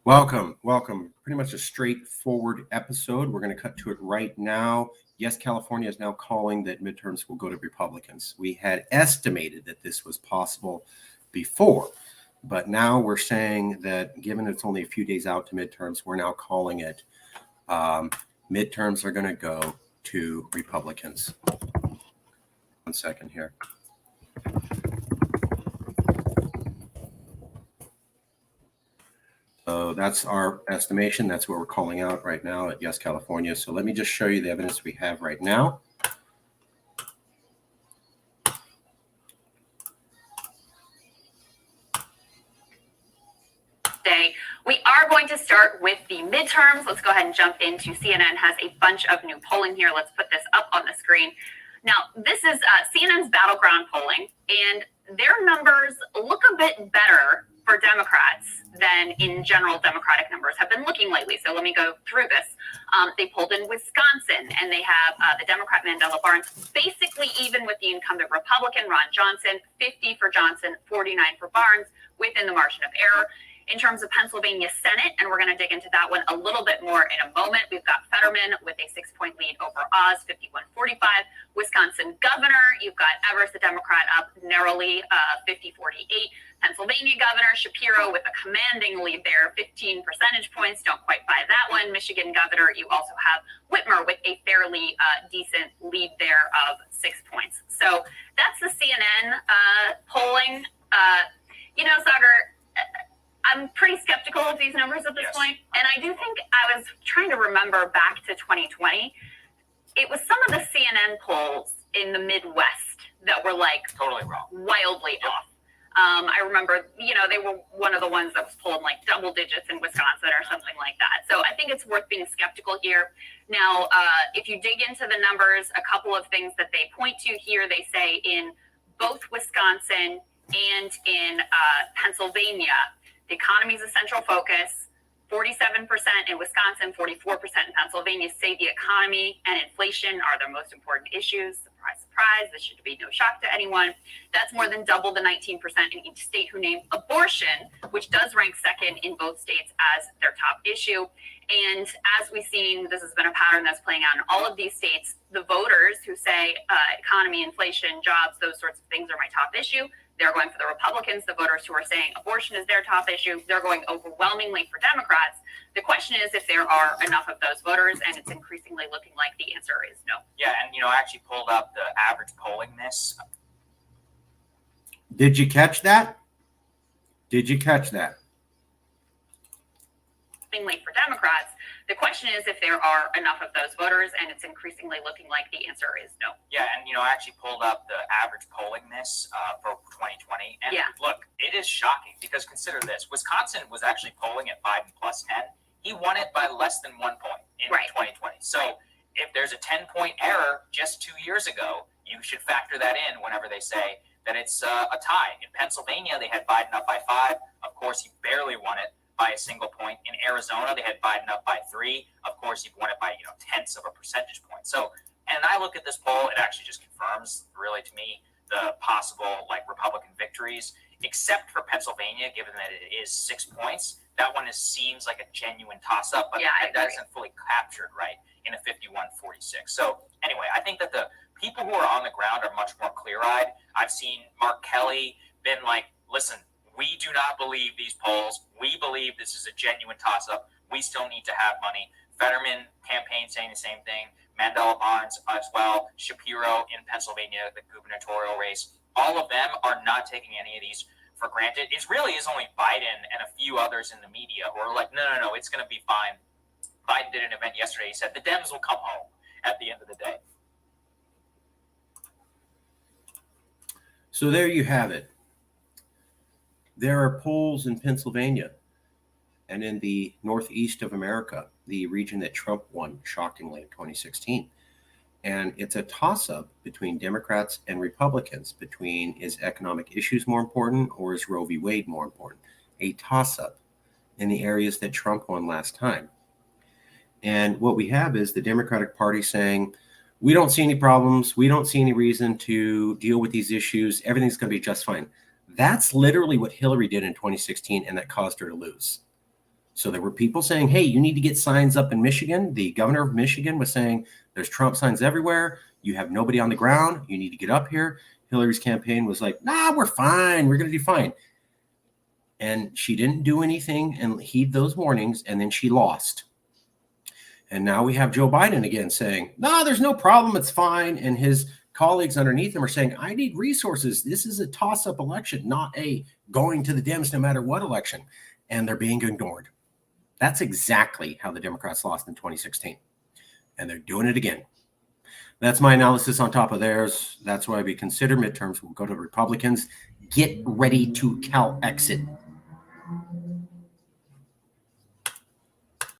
Welcome. Pretty much a straightforward episode. We're going to cut to it right now. Yes, California is now calling that midterms will go to Republicans. We had estimated that this was possible before, but now we're saying that given it's only a few days out to midterms, we're now calling it midterms are going to go to Republicans. 1 second here. So that's our estimation. That's what we're calling out right now at Yes, California. So let me just show you the evidence we have right now. We are going to start with the midterms. Let's go ahead and jump into CNN has a bunch of new polling here. Let's put this up on the screen. Now, this is CNN's battleground polling, and their numbers look a bit better for Democrats than in general Democratic numbers have been looking lately. So let me go through this. They polled in Wisconsin, and they have the Democrat Mandela Barnes basically even with the incumbent Republican Ron Johnson, 50 for Johnson, 49 for Barnes, within the margin of error. In terms of Pennsylvania Senate, and we're going to dig into that one a little bit more in a moment, we've got Fetterman with a 6-point lead over Oz, 51-45. Wisconsin governor, you've got Evers, the Democrat, up narrowly, 50-48. Pennsylvania governor, Shapiro with a commanding lead there, 15 percentage points. Don't quite buy that one. Michigan governor, you also have Whitmer with a fairly decent lead there of 6 points. So that's the CNN polling. Sagar, I'm pretty skeptical of these numbers at this point. And I do think I was trying to remember back to 2020. It was some of the CNN polls in the Midwest that were like totally wrong, wildly off. I remember, they were one of the ones that was polling like double digits in Wisconsin or something like that. So I think it's worth being skeptical here. Now, if you dig into the numbers, a couple of things that they point to here, they say in both Wisconsin and in Pennsylvania, the economy is a central focus. 47% in Wisconsin, 44% in Pennsylvania say the economy and inflation are their most important issues. Surprise, surprise. This should be no shock to anyone. That's more than double the 19% in each state who named abortion, which does rank second in both states as their top issue. And as we've seen, this has been a pattern that's playing out in all of these states. The voters who say economy, inflation, jobs, those sorts of things are my top issue, they're going for the Republicans. The voters who are saying abortion is their top issue, they're going overwhelmingly for Democrats. The question is if there are enough of those voters, and it's increasingly looking like the answer is no. Yeah, and I actually pulled up the average polling miss. Did you catch that? For Democrats, the question is if there are enough of those voters, and it's increasingly looking like the answer is no. Yeah, and I actually pulled up the average polling miss for 2020, and look, it is shocking because consider this: Wisconsin was actually polling at 5 and plus 10. He won it by less than 1 point in 2020. So if there's a 10-point error just 2 years ago, you should factor that in whenever they say that it's a tie. In Pennsylvania, they had Biden up by 5. Of course, he barely won it by a single point. In Arizona, they had Biden up by 3. Of course, he won it by tenths of a percentage point. So, and I look at this poll, it actually just confirms, really, to me, the possible Republican victories, except for Pennsylvania, given that it is 6 points. That one seems like a genuine toss-up, but that isn't fully captured right in a 51-46. So anyway, I think that the people who are on the ground are much more clear-eyed. I've seen Mark Kelly been like, listen, we do not believe these polls. We believe this is a genuine toss-up. We still need to have money. Fetterman campaign saying the same thing. Mandela Barnes as well. Shapiro in Pennsylvania, the gubernatorial race. All of them are not taking any of these for granted. It really is only Biden and a few others in the media who are like, no, it's going to be fine. Biden did an event yesterday. He said the Dems will come home at the end of the day. So there you have it. There are polls in Pennsylvania and in the northeast of America, the region that Trump won shockingly in 2016. And it's a toss-up between Democrats and Republicans, between is economic issues more important or is Roe v. Wade more important? A toss-up in the areas that Trump won last time. And what we have is the Democratic Party saying, we don't see any problems. We don't see any reason to deal with these issues. Everything's going to be just fine. That's literally what Hillary did in 2016, and that caused her to lose. So there were people saying, hey, you need to get signs up in Michigan. The governor of Michigan was saying, there's Trump signs everywhere. You have nobody on the ground. You need to get up here. Hillary's campaign was like, nah, we're fine. We're going to do fine. And she didn't do anything and heed those warnings, and then she lost. And now we have Joe Biden again saying, no, there's no problem. It's fine. And his colleagues underneath him are saying, I need resources. This is a toss-up election, not a going to the Dems no matter what election. And they're being ignored. That's exactly how the Democrats lost in 2016. And they're doing it again. That's my analysis on top of theirs. That's why we consider midterms will go to Republicans. Get ready to Calexit.